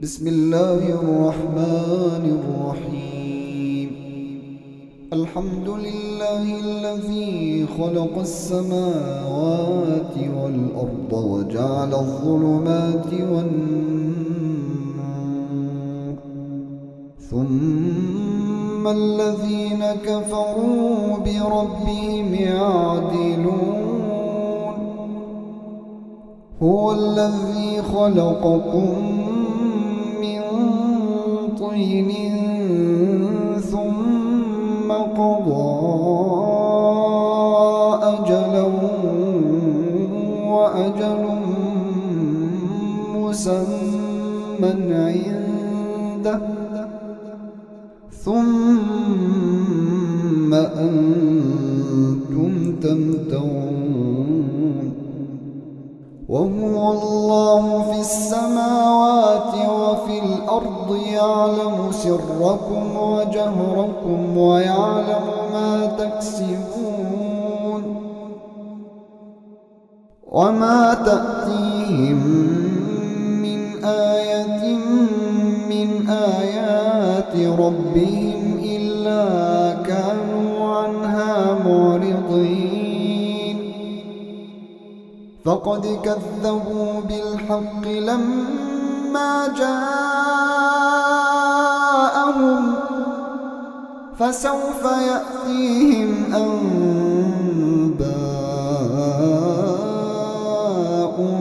بسم الله الرحمن الرحيم. الحمد لله الذي خلق السماوات والأرض وجعل الظلمات والنور، ثم الذين كفروا بربهم يعدلون. هو الذي خلقكم من طين ثم قضى أجلا وأجل مسمى عنده، ثم أنتم تمترون. وهو الله في السماوات وفي الأرض، يعلم سركم وجهركم ويعلم ما تكسبون. وما تأتيهم من آية من آيات ربهم إلا كانوا عنها معرضين. فقد كذبوا بالحق لما جاءهم، فسوف يأتيهم أنباء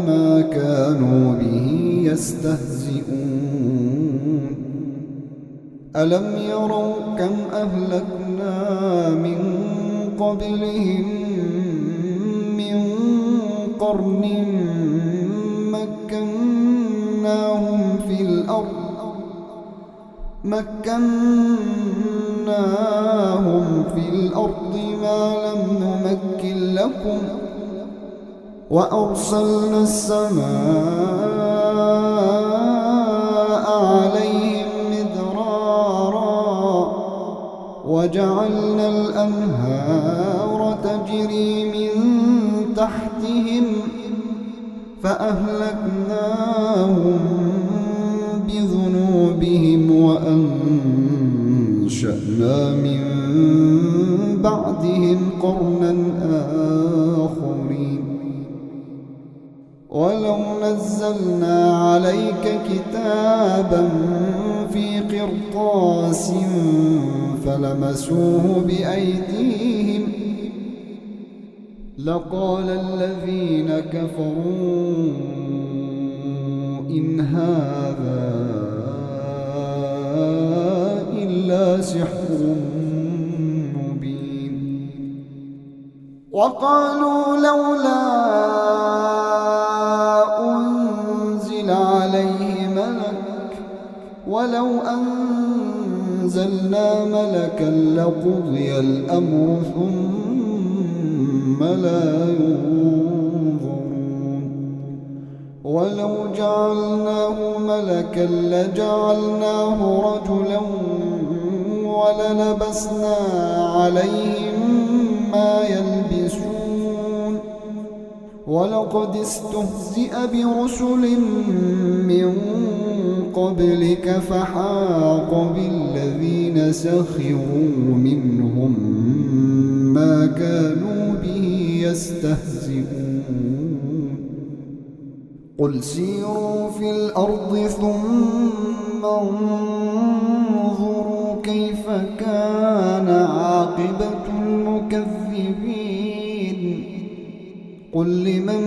ما كانوا به يستهزئون. ألم يروا كم أهلكنا من قبلهم من قرن مكناهم في الأرض ما لم نمكن لكم، وأرسلنا السماء عليهم مدرارا، وجعلنا الأنهار تجري من تحتهم، فأهلكناهم بذنوبهم وأنشأنا من بعدهم قرنا آخرين. ولو نزلنا عليك كتابا في قرطاس فلمسوه بأيديهم لقال الذين كفروا إن هذا إلا سحر مبين. وقالوا لولا أنزل عليه ملك، ولو أنزلنا ملكا لقضي الأمر ثم لا ينظرون. ولو جعلناه ملكا لجعلناه رجلا وللبسنا عليهم ما يلبسون. ولقد استهزئ برسل من قبلك فحاق بالذين سخروا منهم ما كانوا به يستهزئون. قل سيروا في الأرض ثم انظروا كيف كان عاقبة المكذبين. قل لمن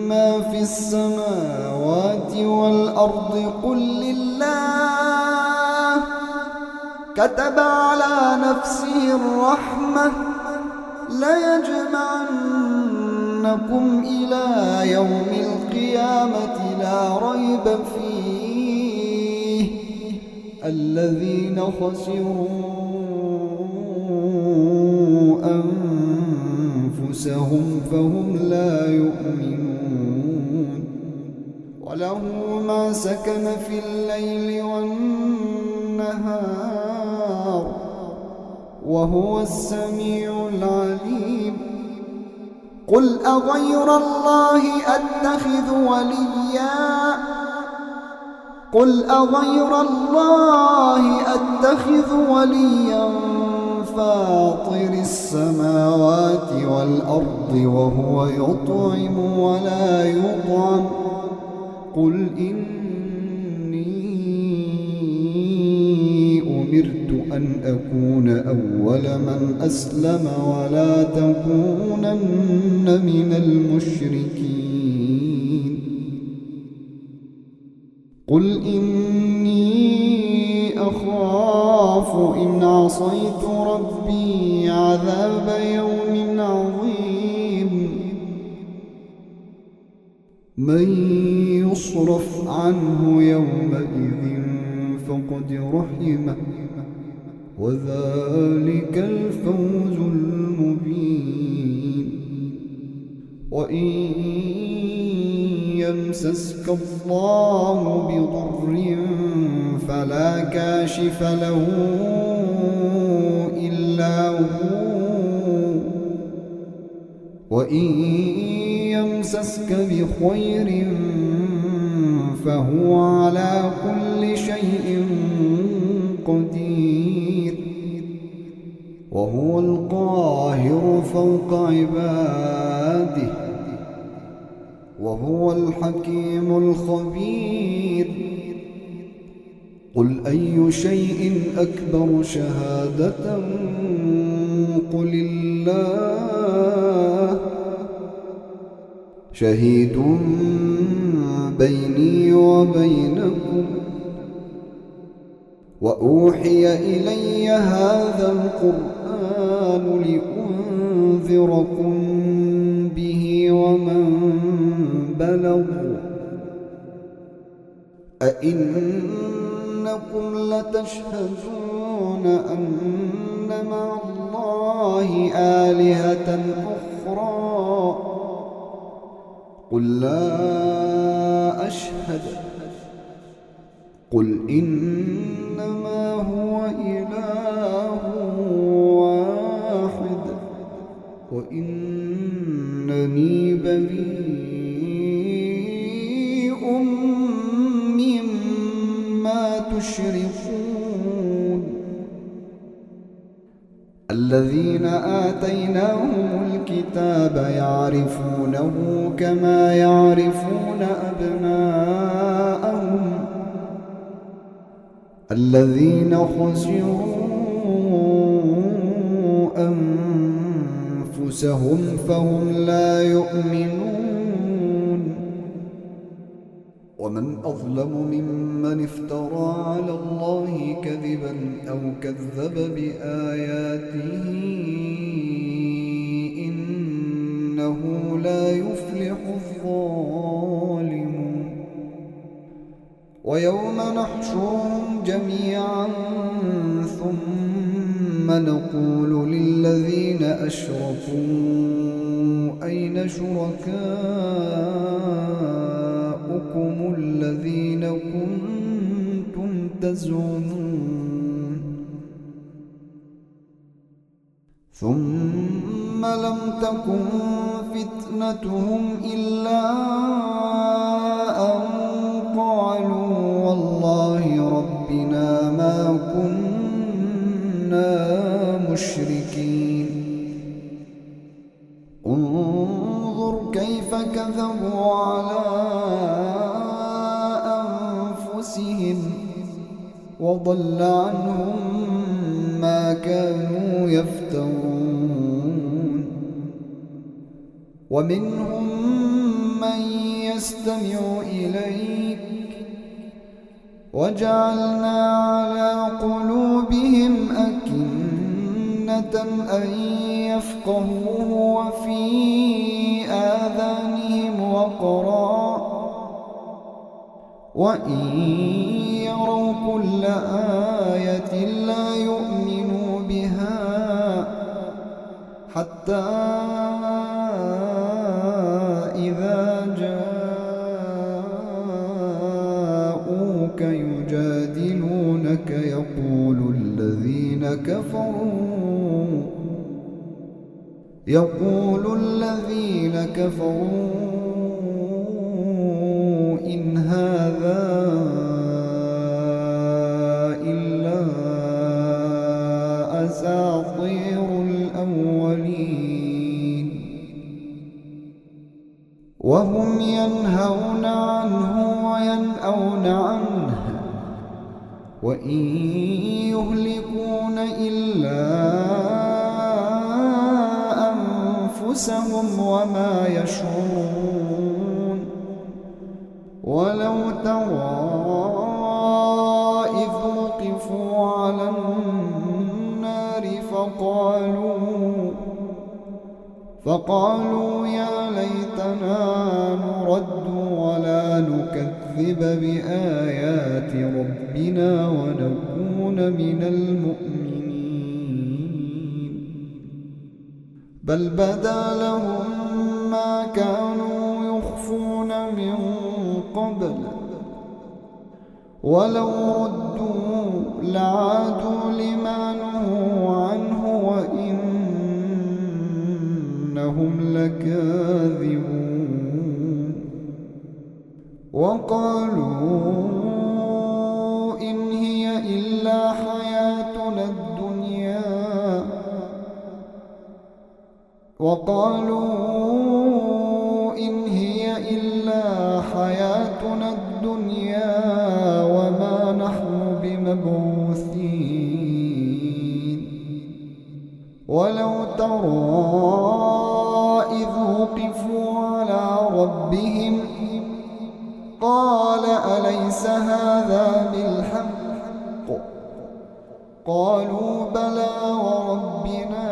ما في السماوات والأرض قل لله، كتب على نفسه الرحمة ليجمعنكم إلى يوم القيامة لا ريب فيه، الذين خسروا أنفسهم فهم لا يؤمنون. وله ما سكن في الليل والنهار وهو السميع العليم. قل أغير الله أتخذ وليا قل أغير الله أتخذ وليا فاطر السماوات والأرض وهو يطعم ولا يطعم قل إني أمرت أن أكون أول من أسلم ولا تكونن من المشركين قل إني أخاف إن عصيت ربي عذاب يوم عظيم من يصرف عنه يومئذ فقد رحمه وذلك الفوز المبين وإن يمسسك الله بضر فلا كاشف له إلا هو وإن يمسسك بخير فهو على كل شيء قدير وهو القاهر فوق عباده وهو الحكيم الخبير قل أي شيء أكبر شهادة قل الله شهيد بيني وبينكم وأوحي إلي هذا القرآن لأنذركم به ومن بلغ أئنكم لتشهدون أن مع الله آلهة أخرى قل لا أشهد قل إنما هو إله واحد وإنني بريء مما تشركون الذين آتيناهم الكتاب يعرفونه كما يعرفون أبناءهم الذين خسروا أنفسهم فهم لا يؤمنون ومن أظلم ممن افترى على الله كذبا أو كذب بآياته إنه لا يفلح الظالمون ويوم نحشرهم جميعا ثم نقول للذين أشركوا أين شركاؤكم الذين كنتم تزعمون ثم لم تكن فتنتهم إلا أن قالوا والله ربنا ما كنا مشركين انظر كيف كذبوا على أنفسهم وضل عنهم ما كانوا يفترون ومنهم من يستمع إليك وجعلنا على قلوبهم أكنة أن يفقهوه وفي آذانهم وقرا وإن يروا كل آية لا يؤمنوا بها حتى إذا جاءوك يجادلونك يقول الذين كفروا، إن هذا ينهون عنه وينأون عنه وإن يهلكون إلا أنفسهم وما يشعرون. ولو ترى إذ وقفوا على النار فقالوا يا ليتنا نرد ولا نكذب بآيات ربنا ونكون من المؤمنين. بل بدا لهم ما كانوا يخفون من قبل ولو ردوا لعادوا لما نهوا عنه وإنهم لكاذبون. وقالوا إن هي إلا حياتنا الدنيا وما نحن بمبعوثين. ولو ترى إذ وقفوا على ربهم قال أليس هذا بالحق؟ قالوا بلى وربنا.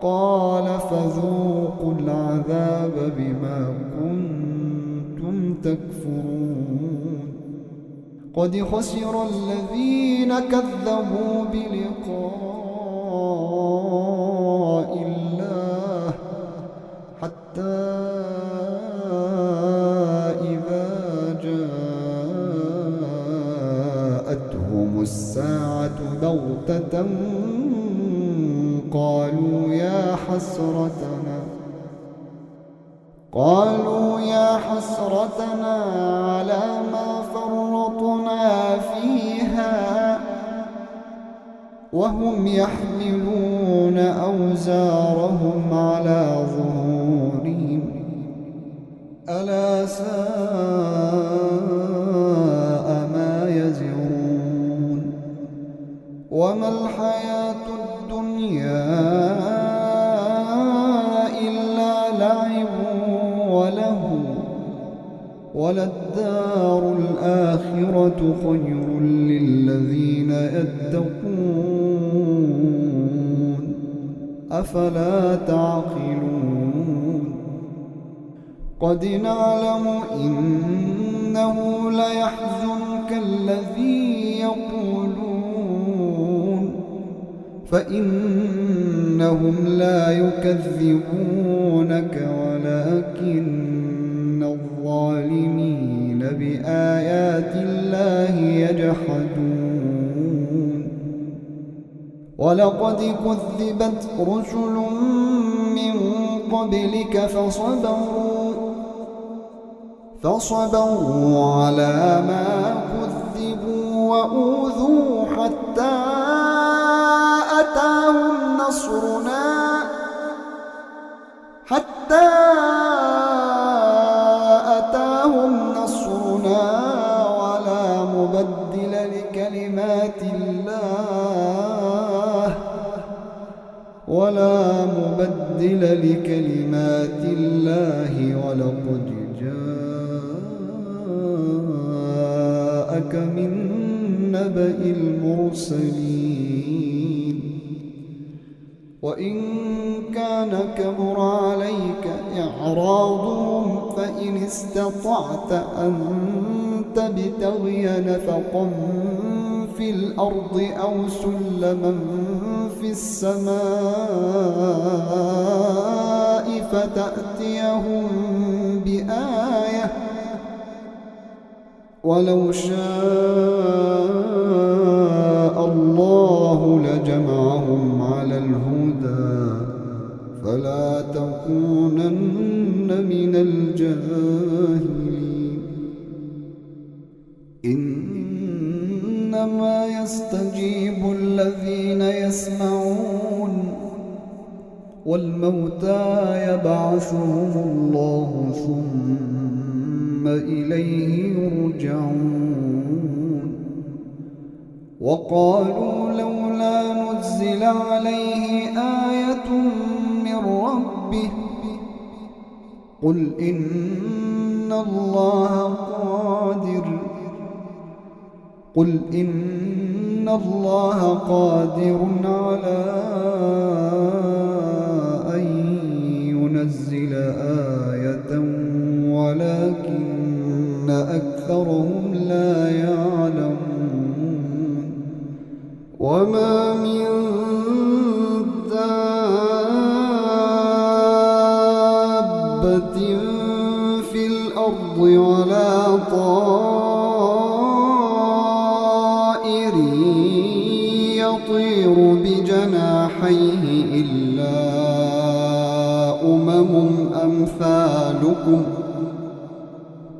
قال فذوقوا العذاب بما كنتم تكفرون. قد خسر الذين كذبوا بلقاء الله حتى إذا جاءتهم الساعة بغتة قالوا يا حسرتنا على ما فرطنا فيها وهم يحملون أوزارهم على ظهورهم ألا ساء ما يزرون. وما الحياة الدنيا إلا لعب ولهو وللدار الآخرة خير للذين يتقون أفلا تعقلون. قد نعلم إنه ليحزنك الذي يقولون فإنهم لا يكذبونك ولكن الظالمين بآيات الله يجحدون. ولقد كذبت رسل من قبلك فصبروا على ما كذبوا وأوذوا حتى أتاهم نصرنا ولا مبدل لكلمات الله ولقد جاءك من نبأ المرسلين. وإن كان كبر عليك إعراضهم فإن استطعت أن تبتغي نفقا في الأرض أو سلما في السماء فتأتيهم بآية ولو شاء الله لجمعهم على الهدى فلا تكونن من الجاهلين. إنما يستجيب الذين يسمعون والموتى يبعثهم الله ثم إليه يرجعون وقالوا لولا نزل عليه آية من ربه قل إن الله قادر على أن ينزل آية ولكن أكثرهم لا يعلمون وما من دابة في الأرض ولا طائر يطير بجناحيه إلا أمثالكم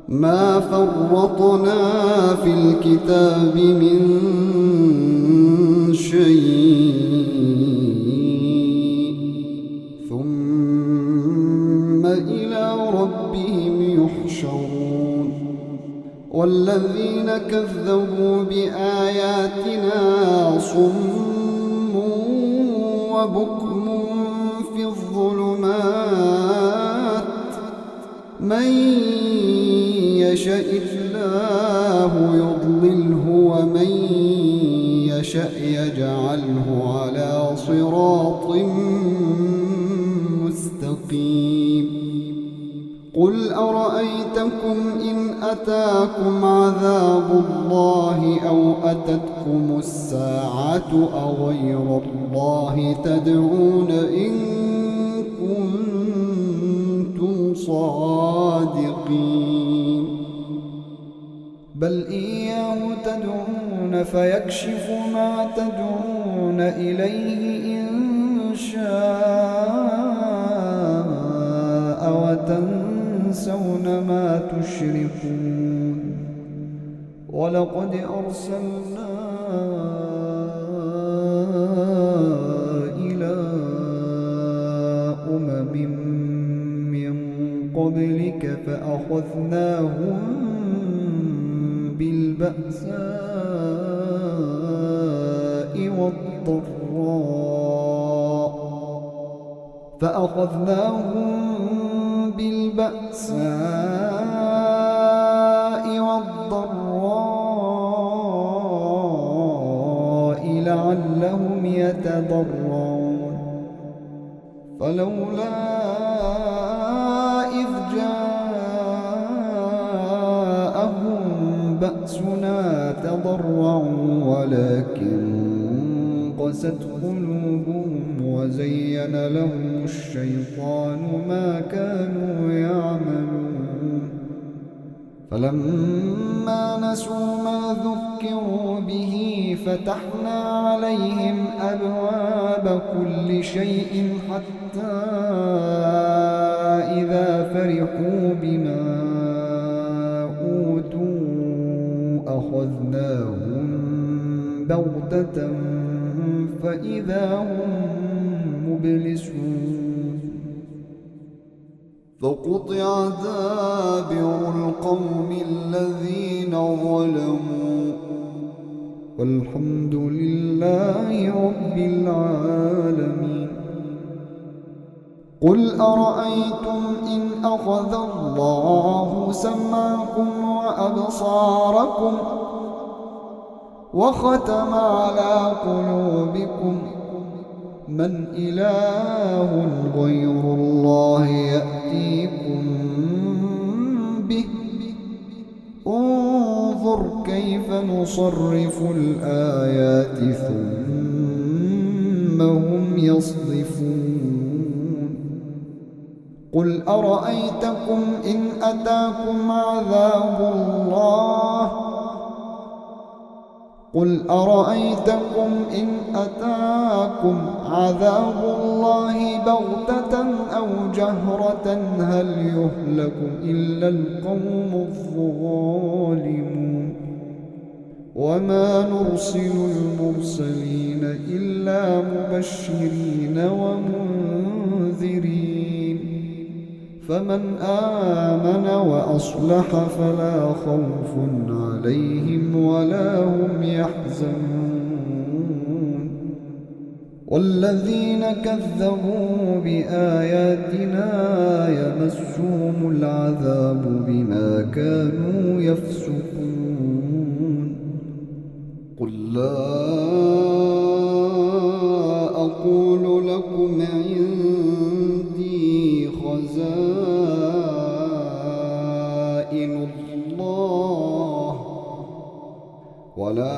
ما فرطنا في الكتاب من شيء ثم إلى ربهم يحشرون والذين كذبوا بآياتنا صم وبكم في الظلمات من يشاء الله يضلله ومن يشاء يجعله على صراط مستقيم قل أرأيتكم إن أتاكم عذاب الله أو أتتكم الساعة أغير الله تدعون إن كنتم صادقين بل إياه تدعون فيكشف ما تدعون إليه إن شاء وتنسون ما تشركون ولقد أرسلنا إلى أمم من قبلك فأخذناهم بالبأساء والضراء لعلهم يتضرعون فلولا إذ جاءهم بأسنا تضرعوا ولكن قست قلوبهم وزين لهم الشيطان ما كانوا يعملون فلما نسوا ما ذكروا به فتحنا عليهم أبواب كل شيء حتى إذا فرحوا بما أوتوا أخذناهم بغتة فإذا هم مبلسون فقطع دابر القوم الذين ظلموا والحمد لله رب العالمين قل أرأيتم إن أخذ الله سمعكم وأبصاركم وختم على قلوبكم من إله غير الله يأتيكم به انظر كيف نصرف الآيات ثم هم يصدفون قل أرأيتكم إن أتاكم عذاب الله بغتة أو جهرة هل يهلك إلا القوم الظالمون وما نرسل المرسلين إلا مبشرين ومنذرين فمن آمن وأصلح فلا خوف عليهم ولا هم يحزنون والذين كذبوا بآياتنا يمسهم العذاب بما كانوا يفسقون قل لا أقول لكم عندي خزائن الله ولا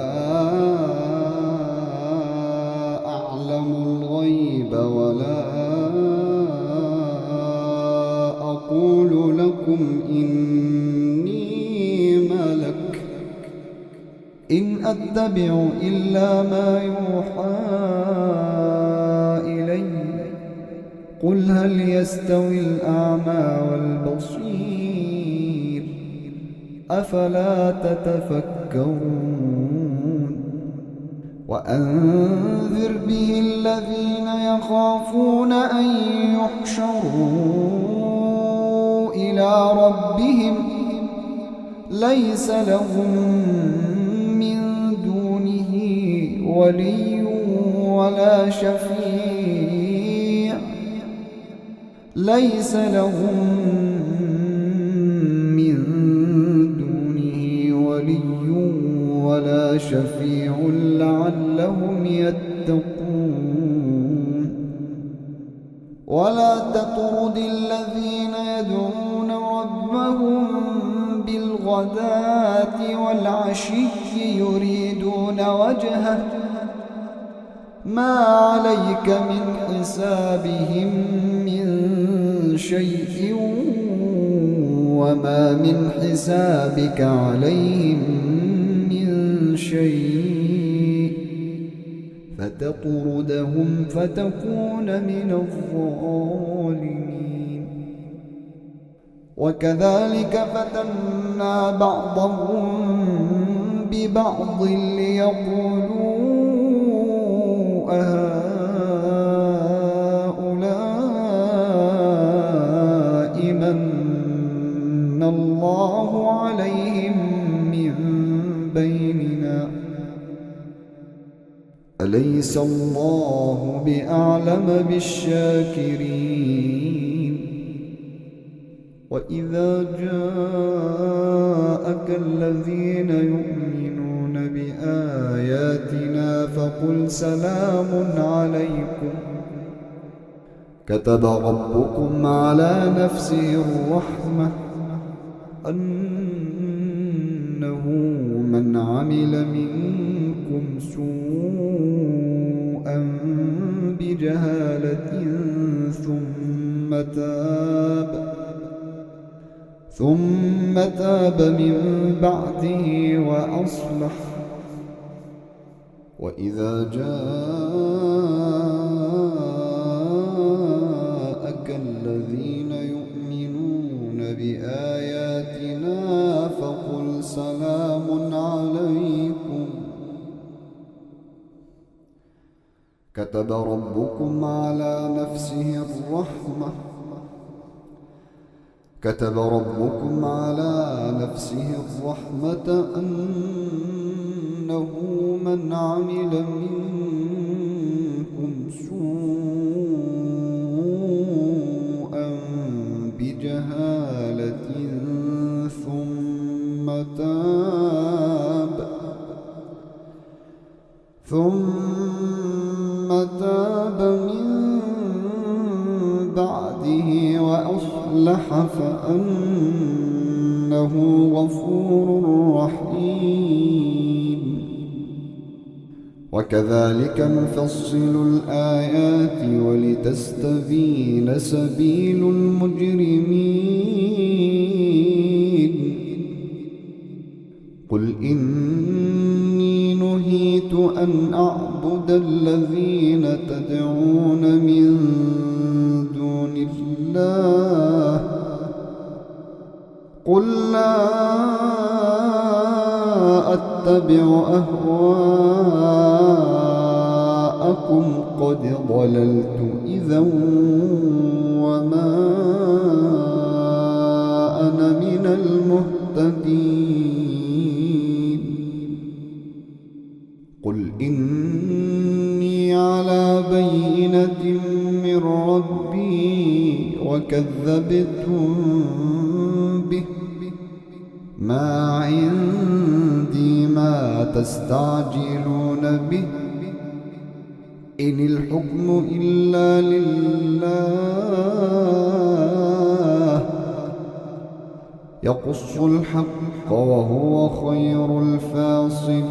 أعلم الغيب ولا أقول لكم إني ملك إن أتبع إلا ما يوحى إلي قل هل يستوي الأعمى والبصير أفلا تتفكرون وأنذر به الذين يخافون أن يحشروا إلى ربهم ليس لهم من دونه ولي ولا شفيع ليس لهم من دونه ولي ولا شفيع لعلهم يتقون ولا تطرد الذين يدعون ربهم بالغداة والعشي يريدون وجهه ما عليك من حسابهم من شيء وما من حسابك عليهم من شيء فتطردهم فتكون من الظالمين وكذلك فتنا بعضهم ببعض ليقولوا أهؤلاء من الله عليهم من بيننا أليس الله بأعلم بالشاكرين وإذا جاءك الذين يؤمنون بآياتنا فقل سلام عليكم كتب ربكم على نفسه الرحمة أنه من عمل منكم سوءا بجهالة ثم تاب من بعده وأصلح وإذا جاءك الذين يؤمنون بآياتنا فقل سلام عليكم كتب ربكم على نفسه الرحمة أنه من عمل منكم سوءا بجهالة ثم تاب من بعده وأصلح فأنه غفور رحيم وكذلك نفصل الآيات ولتستبين سبيل المجرمين قل إني نهيت أن أعبد الذين تدعون من دون الله قل لا أتبع أهواءكم قد ضللت إذا وما المهتدين. قل إني على بينة من ربي وكذبتم به، ما عندي ما تستعجلون به، إن الحكم إلا لله يقص الحق وهو خير الفاصلين.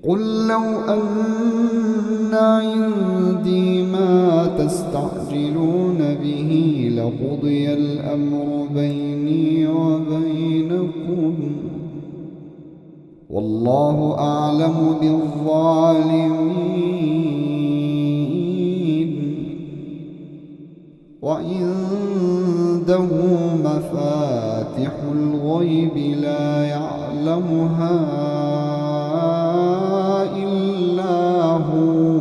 قل لو أن عندي ما تستعجلون به لقضي الأمر بيني وبينكم، والله أعلم بالظالمين. وعنده مفاتح الغيب لا يعلمها إلا هو،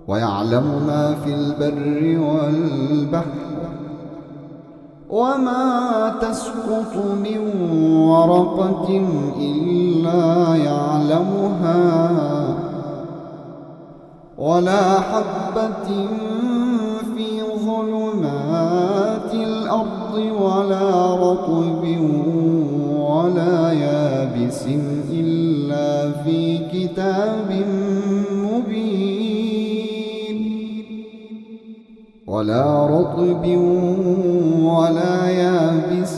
ويعلم ما في البر والبحر، وما تسقط من ورقة إلا يعلمها، ولا حبة في ظلمات الأرض ولا رطب ولا يابس إلا في كتاب مبين. ولا رطب ولا يابس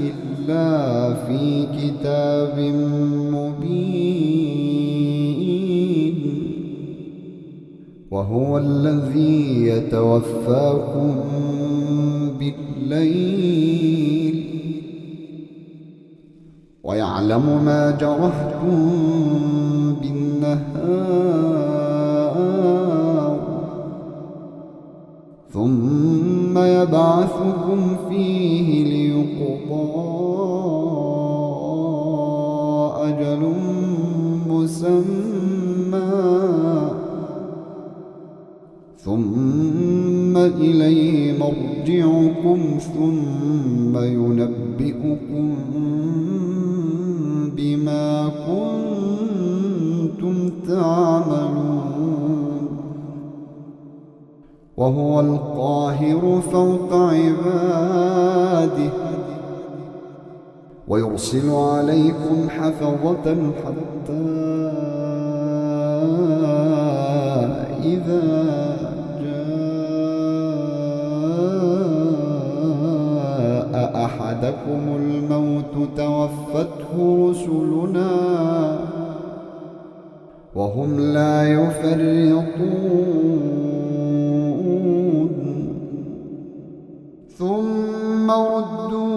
إلا في كتاب مبين. وهو الذي يتوفاكم بالليل ويعلم ما جرحتم بالنهار، ثم يبعثكم فيه ليقضى أجل مسمى، ثم إليه مرجعكم ثم ينبئكم بما كنتم تعملون. وهو القاهر فوق عباده ويرسل عليكم حفظة حتى إذا جاء أحدكم الموت توفته رسلنا وهم لا يفرطون، ثم ردوا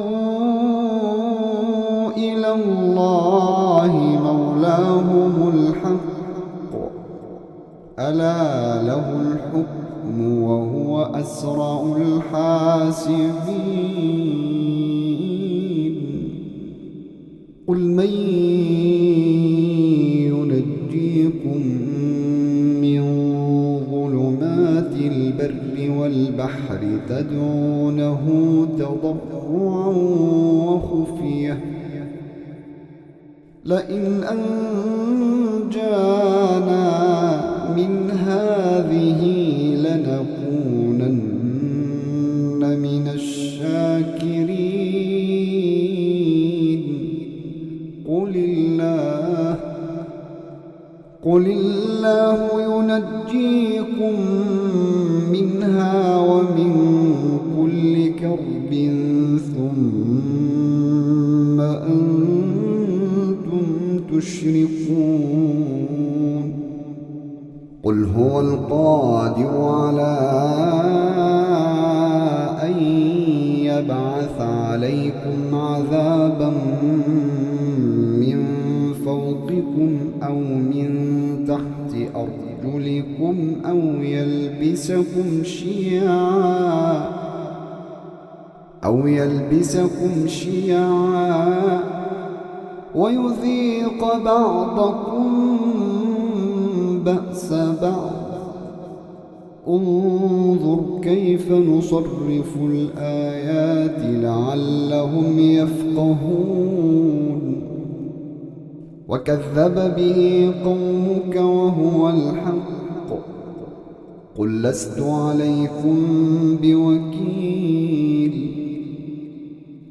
إلى الله مولاهم الحق، ألا له الحكم وهو أسرع الحاسبين. قل من ينجيكم من ظلمات البر والبحر تدعونه تضرعا وخفية لئن أنجانا من هذه لنكونن من الشاكرين. قل الله ينجيكم منها ومن كل كرب ثم أنتم تشركون. قل هو القادر على أن يبعث عليكم عذابا من فوقكم أو من تحت أرجلكم أو يلبسكم شيعا ويذيق بعضكم بأس بعض، انظر كيف نصرف الآيات لعلهم يفقهون وكذب به قومك وهو الحق قل لست عليكم بوكيل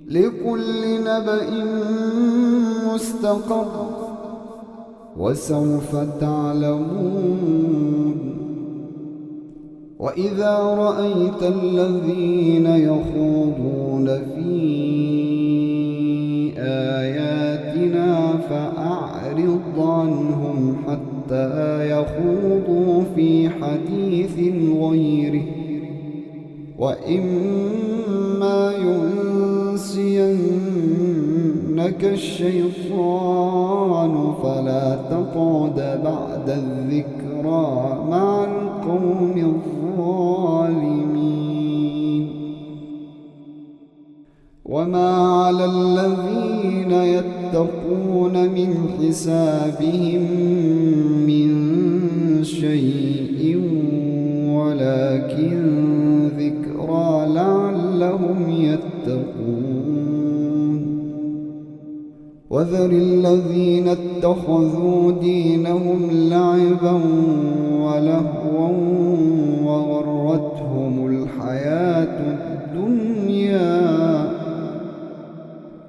لكل نبأ مستقر وسوف تعلمون وإذا رأيت الذين يخوضون في آياتنا فأعرض عنهم حتى يخوضوا في حديث غيره وإما ينسينك الشيطان فلا تقعد بعد الذكرى مع القوم الظالمين وما على الذين يتقون من حسابهم من شيء ولكن ذكرى لعلهم يتقون وذر الذين اتخذوا دينهم لعبا ولهوا وغرتهم الحياة الدنيا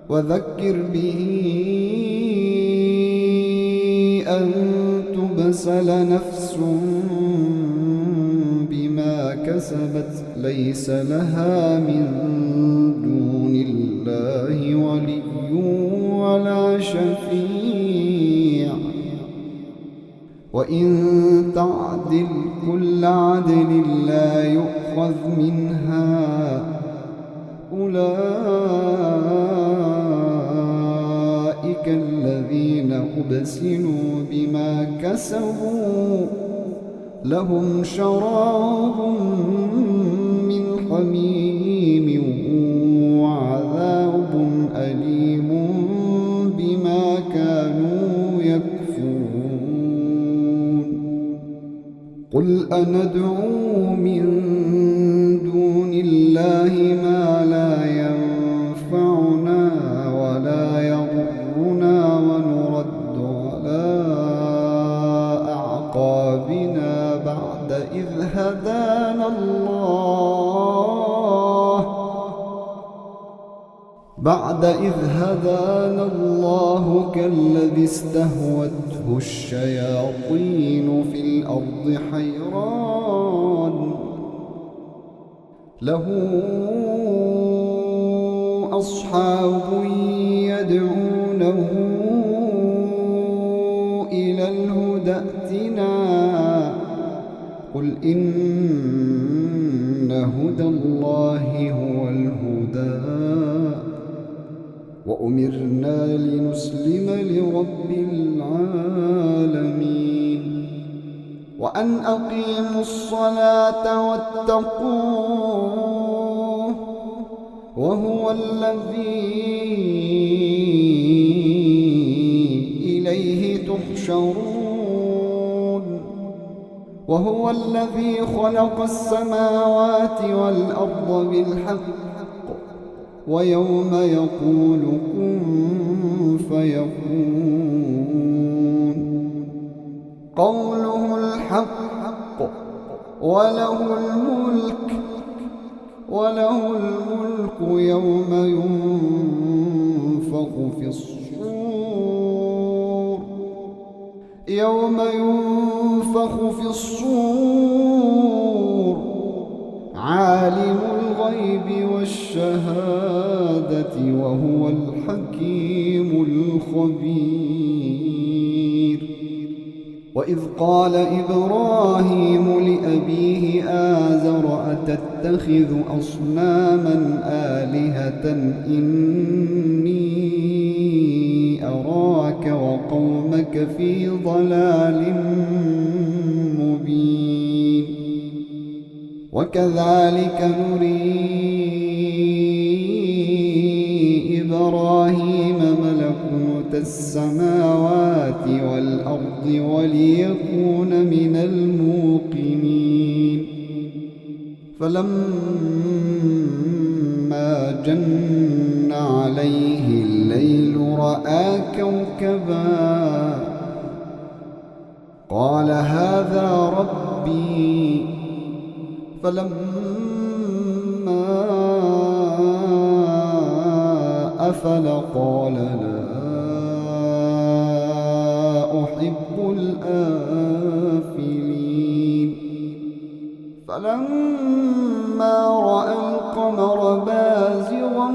وذكر به أن تبسل نفس بما كسبت ليس لها من دون الله ولي ولا شفيع وإن تعدل كل عدل لا يؤخذ منها أولئك الذين أبسلوا بما كسبوا لهم شراب من حميم وعذاب أليم بما كانوا يكفرون قل أندعو من دون الله ما لا ينفعنا ولا يضرنا ونرد على أعقابنا بعد إذ هدانا الله كالذي استهوته الشياطين في الأرض حيران له أصحاب يدعونه إلى الهدى ائتنا قل إن هدى الله هو الهدى وأمرنا لنسلم لرب العالمين وأن أقيموا الصلاة واتقوه وهو الذي إليه تحشرون وهو الذي خلق السماوات والأرض بالحق ويوم يقول كن فيكون قوله الحق وله الملك يوم ينفخ في الصور عالم الغيب والشهادة وهو الحكيم الخبير وإذ قال إبراهيم لأبيه آزر أتتخذ أصناما آلهة إني أراك وقومك في ضلال مبين وكذلك نري إبراهيم ملكوت السماوات والأرض وليكون من الموقنين فلما جن عليه الليل رأى كوكبا قال هذا ربي فلما أفل قال لا أحب الآفلين فلما رأى القمر بازغا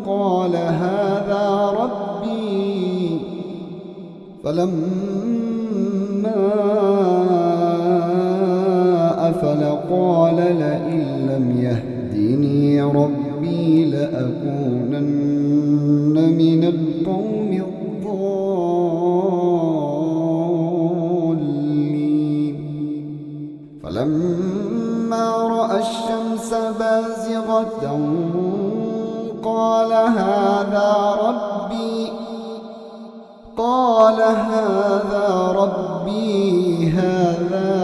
قال هذا ربي فلما أفل قال لئن لم يهدني ربي لأكونن من القوم الضالين فلما رأى الشمس بازغة قال هذا ربي هذا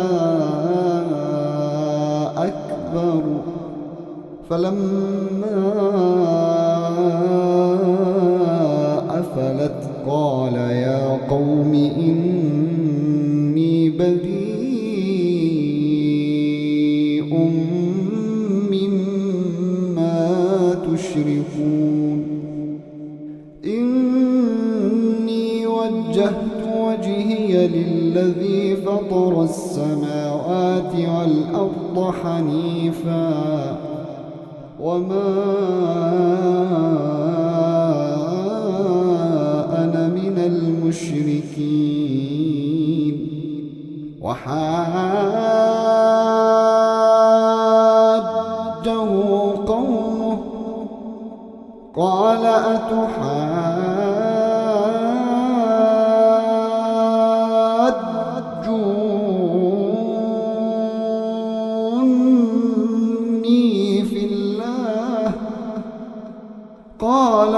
أكبر فلما أفلت قال يا قوم إني بريء مما تشركون إني وجهت وجهي للذي فطر السماوات والأرض حنيفا وما أنا من المشركين وحاجه قومه قال أتحاجوني في الله قال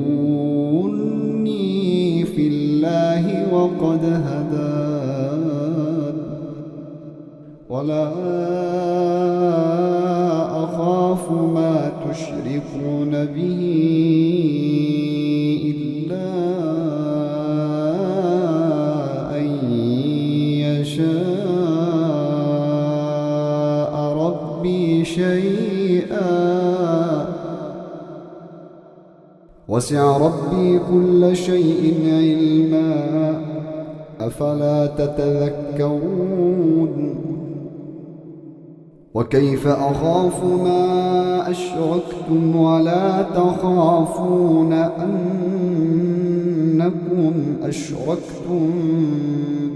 أتحاجوني في الله وقد هدان ولا أخاف ما تشركون به إلا أن يشاء ربي شيئا وسع ربي كل شيء علما أفلا تتذكرون وكيف أخاف ما أشركتم ولا تخافون أنكم أشركتم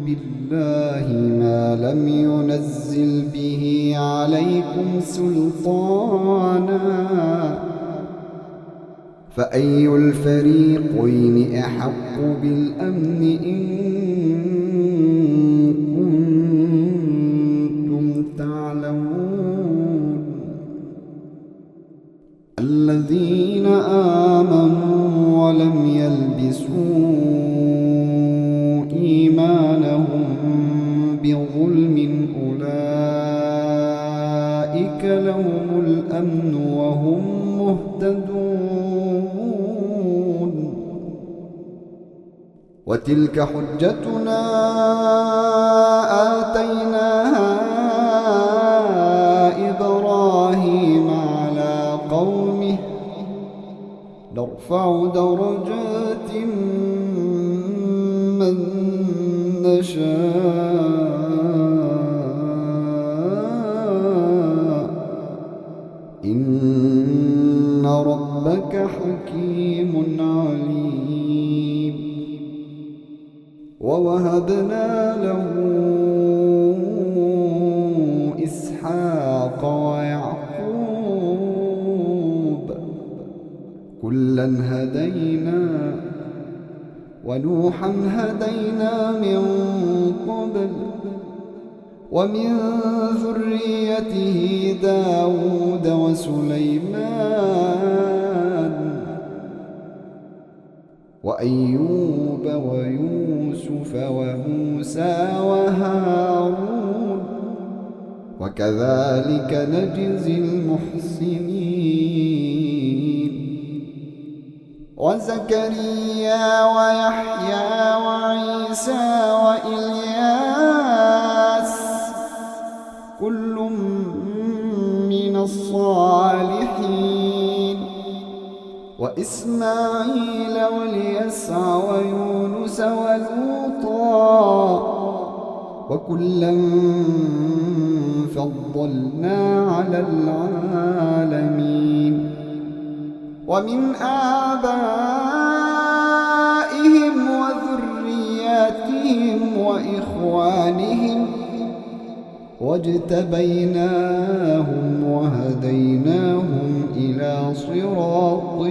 بالله ما لم ينزل به عليكم سلطانا فأي الفريقين أحق بالأمن إن كنتم تعلمون الذين آمنوا ولم يلبسوا إيمانهم بظلم أولئك لهم الأمن وهم مهتدون وتلك حجتنا آتيناها إبراهيم على قومه نرفع درجات من نشاء إن ربك حكيم عليم ووهبنا له إسحاق ويعقوب كلا هدينا ونوحا هدينا من قبل ومن ذريته داود وسليمان وأيوب ويوسف وموسى وهارون وكذلك نجزي المحسنين وزكريا ويحيى وعيسى وإلياس كل من الصالحين وإسماعيل واليسع ويونس ولوطا وكلا فضلنا على العالمين ومن آبائهم وذرياتهم وإخوانهم واجتبيناهم وهديناهم إلى صراط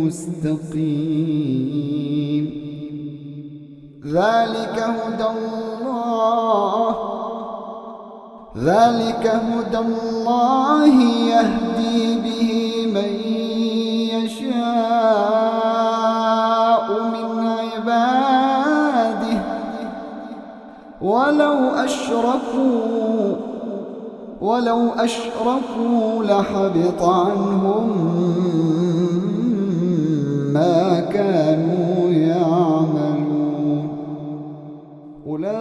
مستقيم ذلك هدى الله يهدي به من يشاء من عباده ولو أشركوا لحبط عنهم ما كانوا يعملون أولئك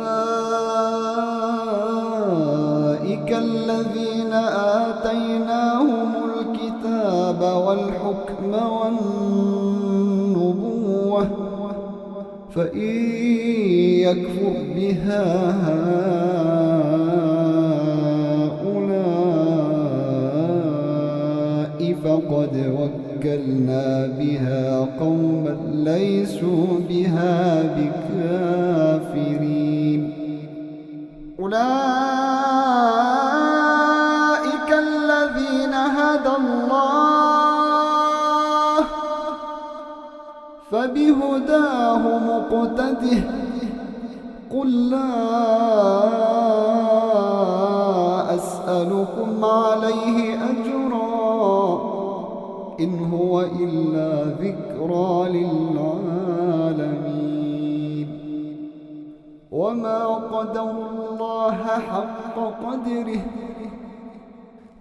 الذين آتيناهم الكتاب والحكم والنبوة فإن يكفر بها هؤلاء فقد وكلنا بها قوما ليسوا بها بكافرين أولئك الذين هدى الله فبهداه مقتده قل لا أسألكم عليه أجرا إن هو إلا ذكرى للعالمين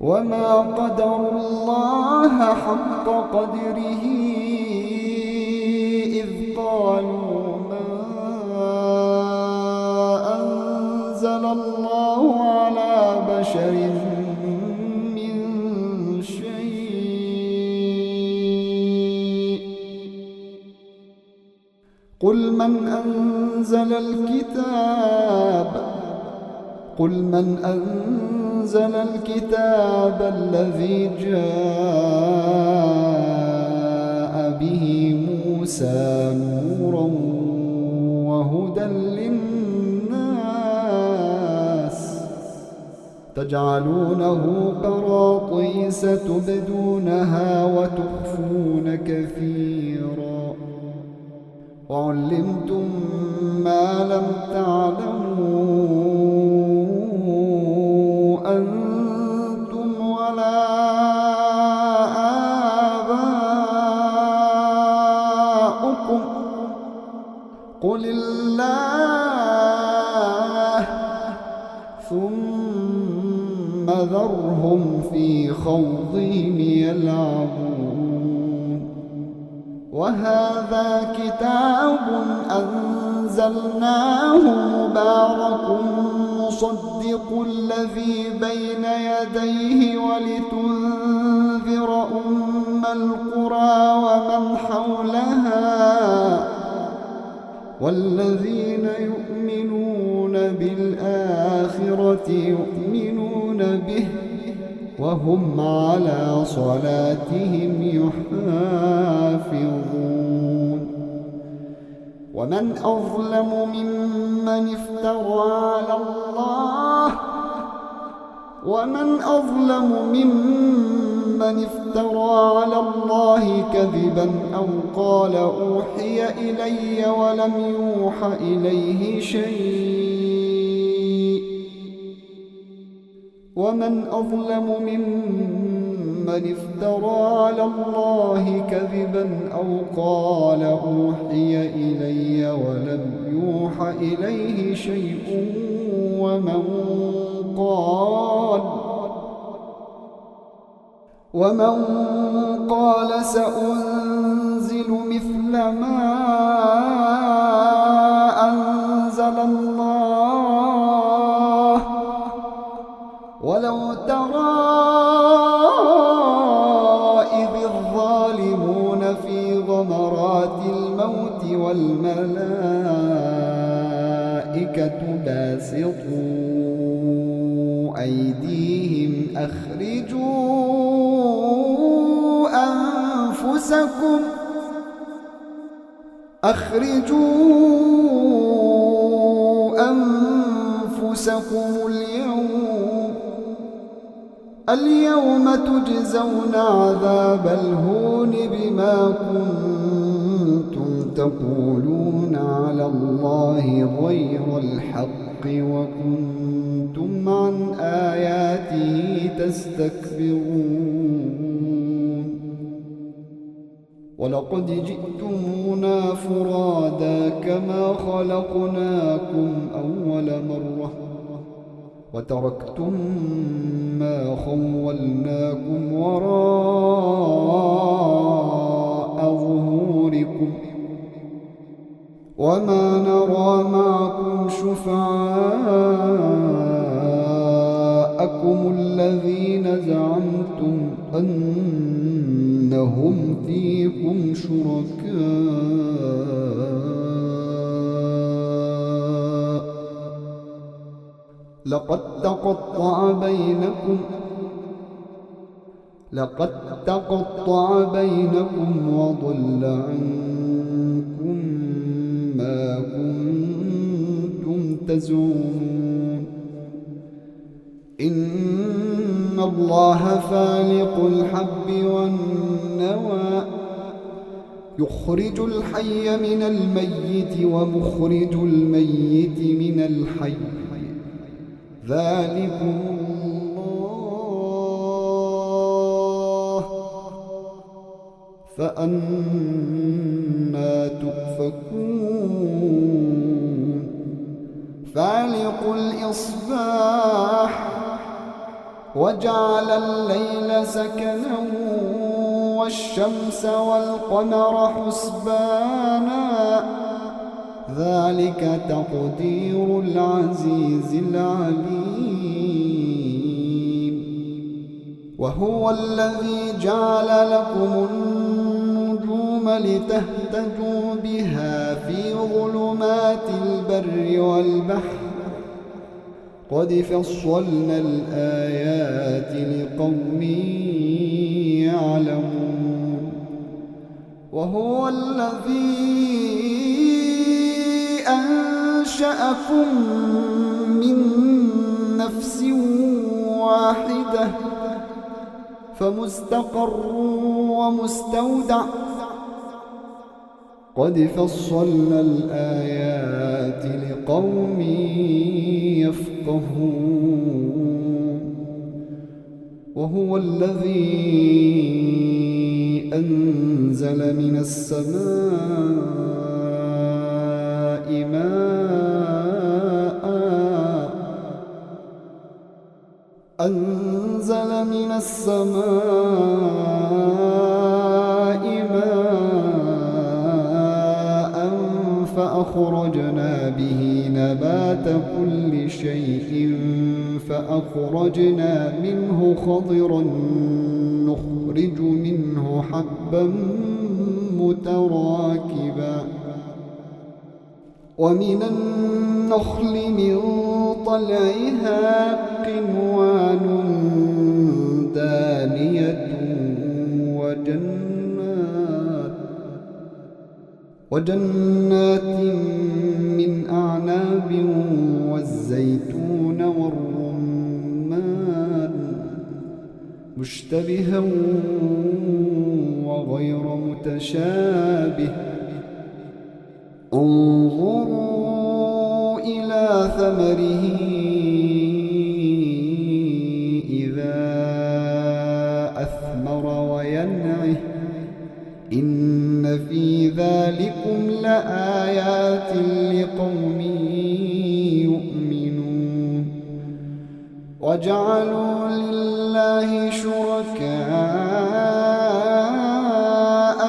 وما قدر الله حق قدره إذ قالوا ما أنزل الله على بشر من شيء قل من أنزل الكتاب الذي جاء به موسى نورا وهدى للناس تجعلونه قراطيس تبدونها وتخفون كثيرا وعلمتم ما لم تعلموا أنتم ولا آباؤكم قل الله ثم ذرهم في خوضهم يلعبون وهذا كتاب أنزلناه مبارك مصدق الذي بين يديه ولتنذر أم القرى ومن حولها والذين يؤمنون بالآخرة يؤمنون به وهم على صلاتهم يحافظون ومن أظلم ممن افترى على الله كذبا أو قال أوحي إلي ولم يوح إليه شيء ومن أظلم ممن من افترى على الله كذبا أو قال أوحي إلي ولم يوح إليه شيء ومن قال سأنزل مثل ما أنزل الله ولو ترى إذ الظالمون في غمرات الموت والملائكة باسطوا أيديهم أخرجوا أنفسكم اليوم تجزون عذاب الهون بما كنتم تقولون على الله غير الحق وكنتم عن آياته تستكبرون ولقد جئتمونا فرادا كما خلقناكم أول مرة وتركتم ما خولناكم وراء ظهوركم وما نرى معكم شفعاءكم الذين زعمتم أنهم فيكم شركاء لقد تقطع بينكم وضل عنكم ما كنتم تزعمون إن الله فالق الحب والنوى يخرج الحي من الميت ومخرج الميت من الحي ذلكم الله فأنى تؤفكون فالق الإصباح وجعل الليل سكنا والشمس والقمر حسبانا ذلك تقدير العزيز العليم وهو الذي جعل لكم النجوم لتهتدوا بها في ظلمات البر والبحر قد فصلنا الآيات لقوم يعلمون وهو الذي أنشأكم من نفس واحدة فمستقر ومستودع قد فصلنا الآيات لقوم يفقهون وهو الذي أنزل من السماء ماء فأخرجنا به نبات كل شيء فأخرجنا منه خضرا نخرج منه حبا متراكبا ومن النخل من طلعها قنوان دانية وجنات من أعناب والزيتون والرمان مشتبها وغير متشابه انظروا إلى ثمره إذا أثمر لآيات لقوم يؤمنون وجعلوا لله شركاء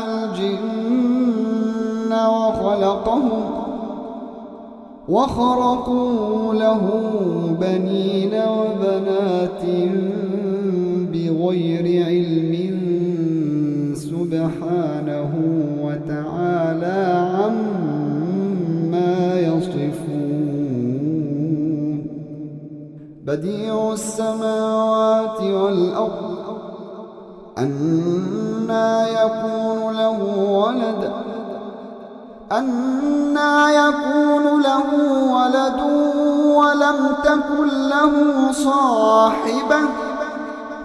الجن وخرقوا له بنين وبنات بغير علم سبحانه وتعالى عما يصفون بديع السماوات والأرض أنى يكون له ولد ولم تكن له صاحبة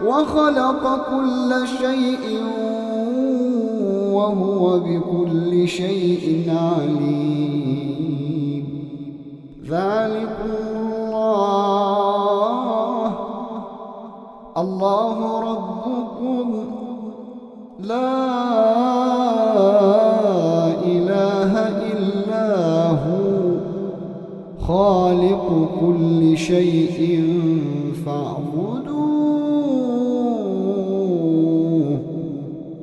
وخلق كل شيء وهو بكل شيء عليم ذلكم الله ربكم لا إله إلا هو خالق كل شيء فاعبدوه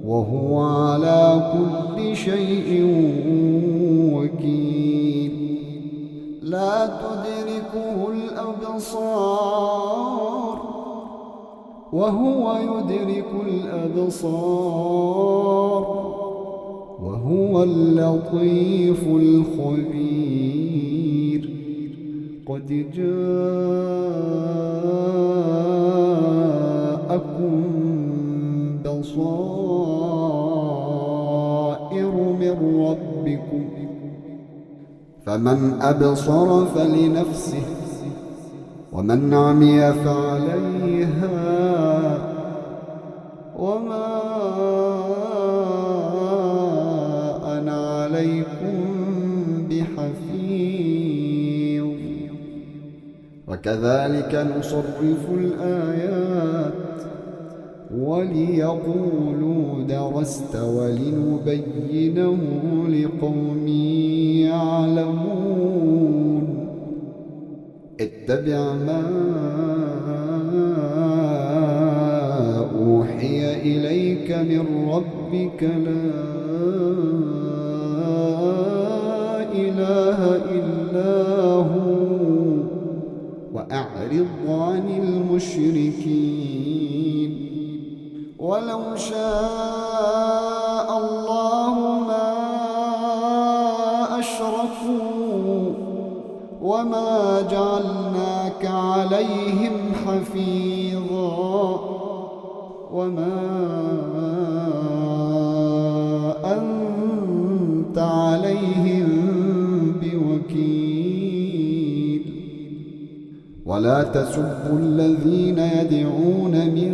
وهو على كل شيء وكيل لا تدركه الأبصار وهو يدرك الأبصار وهو اللطيف الخبير قد جاءكم بصائر من ربكم فمن أبصر فلنفسه ومن عمي فعليها وما أنا عليكم بحفيظ وكذلك نصرف الآيات وليقولوا درست ولنبينه لقوم يعلمون اتبع ما أوحي إليك من ربك لا إله إلا هو وأعرض عن المشركين ولو شاء الله ما أشركوا وما جعلناك عليهم حفيظا وما أنت عليهم بوكيل ولا تسبوا الذين يدعون من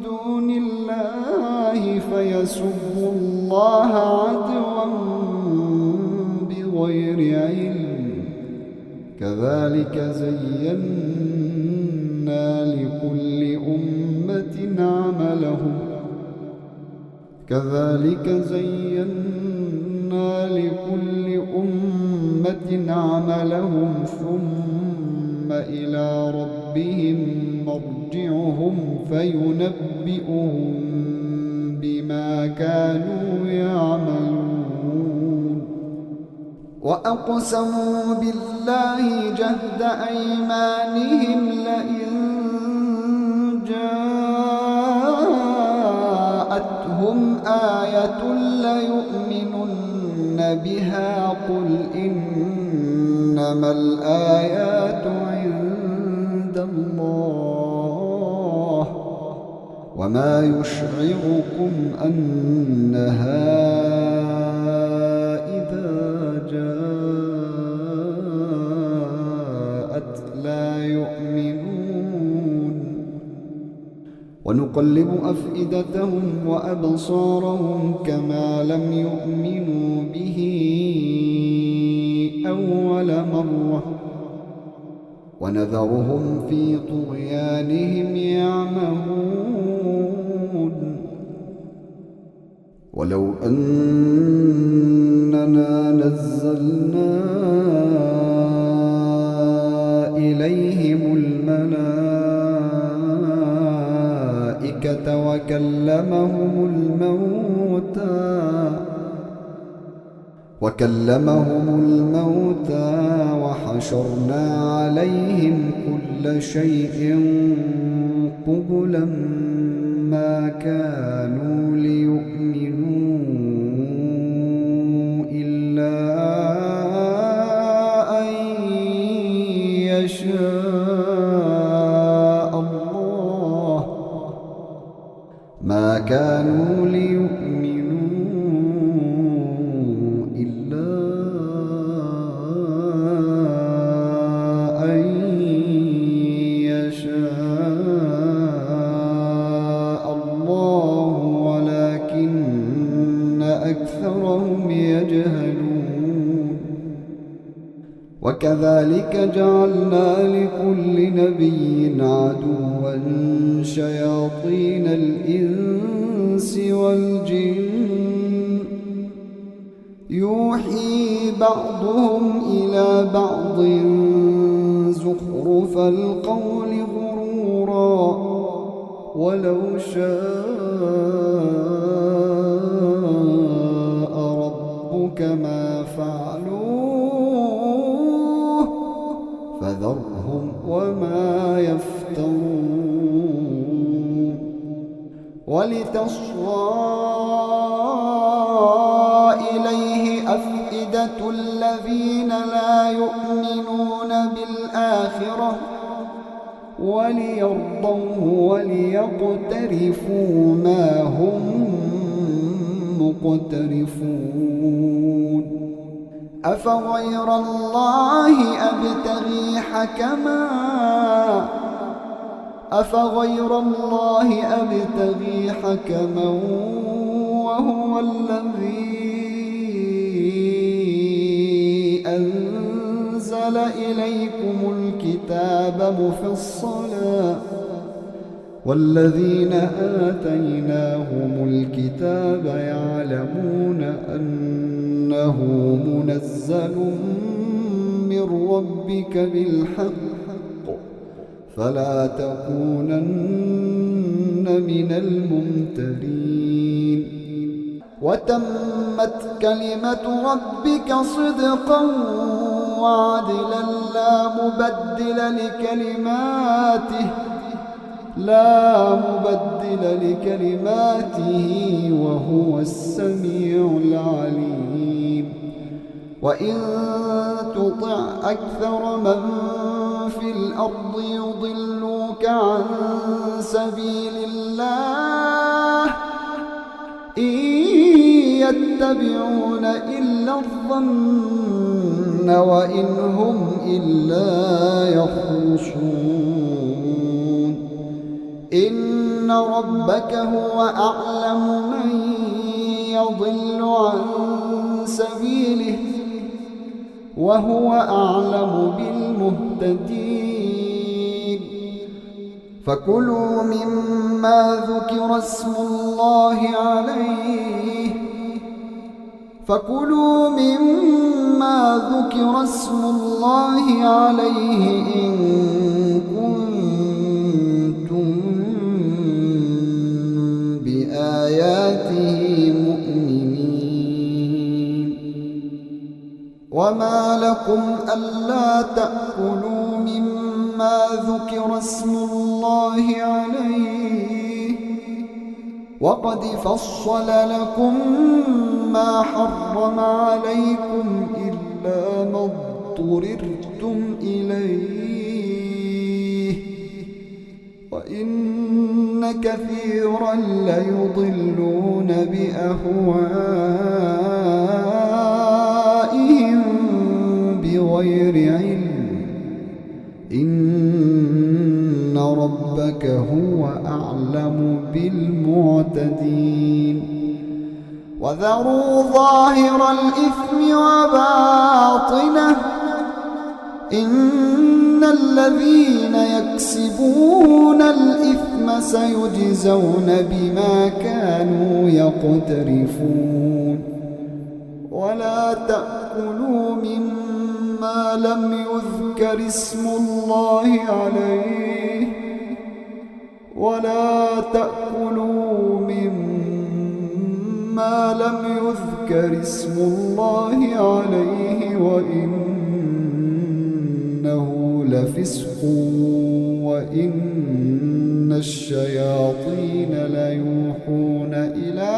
دون الله فيسبوا الله عدوا بغير علم كذلك زينا لكل أمة عملهم ثم إلى ربهم مرجعهم فينبئهم بما كانوا يعملون وأقسموا بالله جهد أيمانهم لئن جاءتهم آية ليؤمنن بها قل إنما الآيات عند الله وما يشعركم أنها إذا جاءت لا يؤمنون ونقلب أفئدتهم وأبصارهم كما لم يؤمنوا به أول مرة ونذرهم في طغيانهم يعمهون ولو أننا نزلنا إليهم الملائكة وكلمهم الموتى وحشرنا عليهم كل شيء قبلا ما كانوا ليؤمنوا إلا أن يشاء الله ما كانوا ليؤمنوا إلا أن يشاء الله ولكن أكثرهم يجهلون وكذلك جعلنا لكل نبي عدوا شياطين الإنس والجن يوحي بعضهم إلى بعض زخرف القول غرورا ولو شاء ربك ما فعلوه فذرهم وما يفترون ولتصغى إليه أفئدة الذين لا يؤمنون بالآخرة وليرضوه وليقترفوا ما هم مقترفون أفغير الله أبتغي حكما وهو الذي أنزل إليكم الكتاب مفصلا والذين آتيناهم الكتاب يعلمون أنه منزل من ربك بالحق فلا تكونن من الممترين وتمت كلمة ربك صدقا وعدلا لا مبدل لكلماته وهو السميع العليم وإن تطع أكثر من في الأرض يضلوك عن سبيل الله إن يتبعون إلا الظن وإن هم إلا يخرصون إن ربك هو أعلم من يضل عن سبيله وهو أعلم بالمهتدين فكلوا مما ذكر اسم الله عليه إن كنتم بآياته مؤمنين وما لكم ألا تأكلوا مما ذكر اسم الله عليه وقد فصل لكم ما حرم عليكم إلا ما اضطررتم إليه وإن كثيرا ليضلون بأهوائهم بغير علم إن ربك هو أعلم بالمعتدين وذروا ظاهر الإثم وباطنه إن الذين يكسبون الإثم سيجزون بما كانوا يقترفون ولا تأكلوا مما لم يذكر اسم الله عليه وإنه لفسق وإن الشياطين ليوحون إلى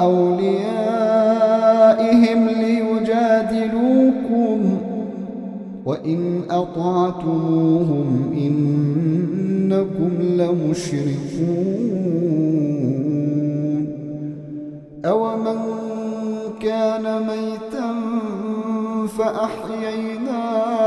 أوليائهم ليجادلوكم وإن أطعتموهم إنكم لمشركون أومن كان ميتا فأحييناه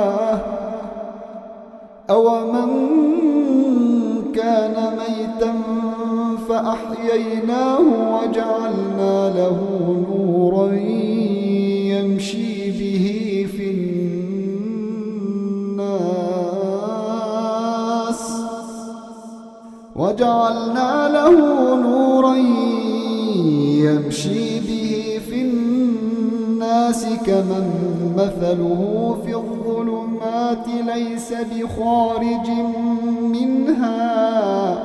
وجعلنا له نورا يمشي به في الناس كمن مثله في الظلمات ليس بخارج منها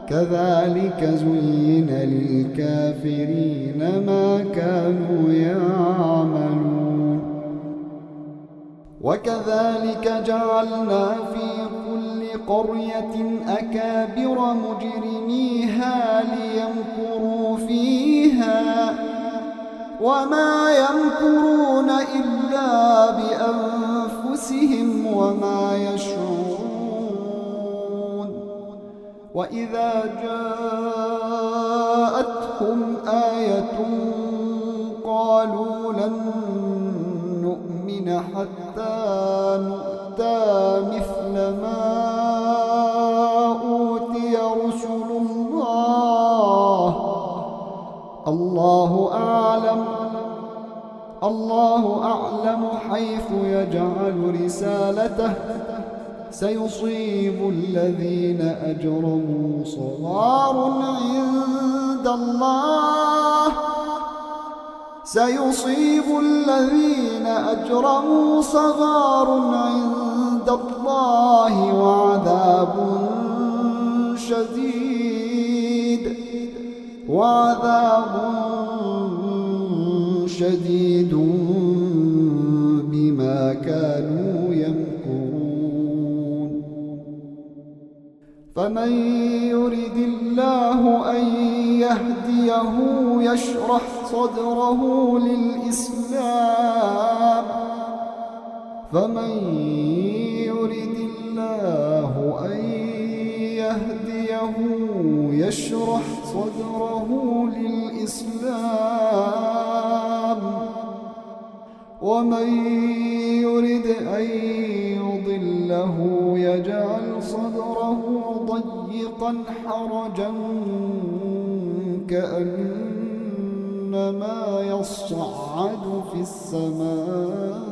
كذلك زين للكافرين ما كانوا يعملون وكذلك جعلنا في كل قرية أكابر مجرميها ليمكروا فيها وما يمكرون إلا بأنفسهم وما يشعرون وإذا جاءتهم آية قالوا لن نؤمن حتى نؤتى مثل ما أوتي رسل الله أعلم حيث يجعل رسالته سيصيب الذين أجرموا صغار عند الله وعذاب شديد بما كانوا يمكرون فمن يرد الله أن يهديه يشرح صدره للإسلام ومن يرد أن يضله يجعل صدره ضيقا حرجا كأنما يصعد في السماء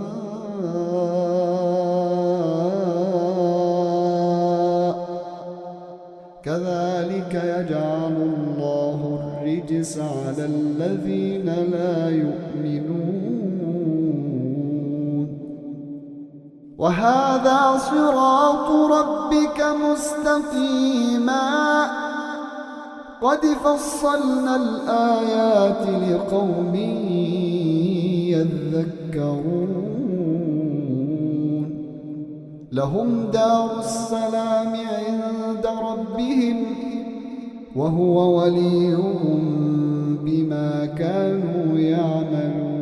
كذلك يجعل الله الرجس على الذين لا يؤمنون وهذا صراط ربك مستقيما قد فصلنا الآيات لقوم يذكرون لهم دار السلام عند ربهم وهو وليهم بما كانوا يعملون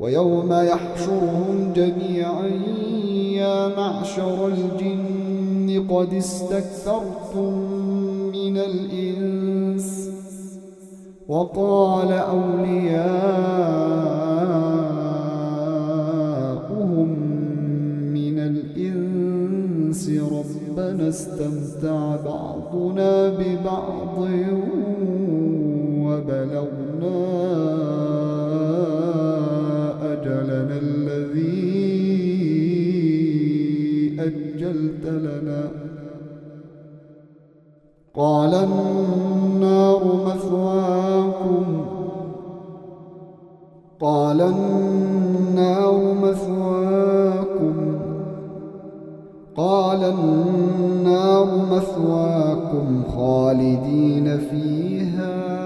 ويوم يحشرهم جميعا يا معشر الجن قد استكثرتم من الإنس وقال أولياؤهم من الإنس نستمتع بعضنا ببعض وبلغنا أجلنا الذي أجلت لنا. قال النار مثواكم خالدين فيها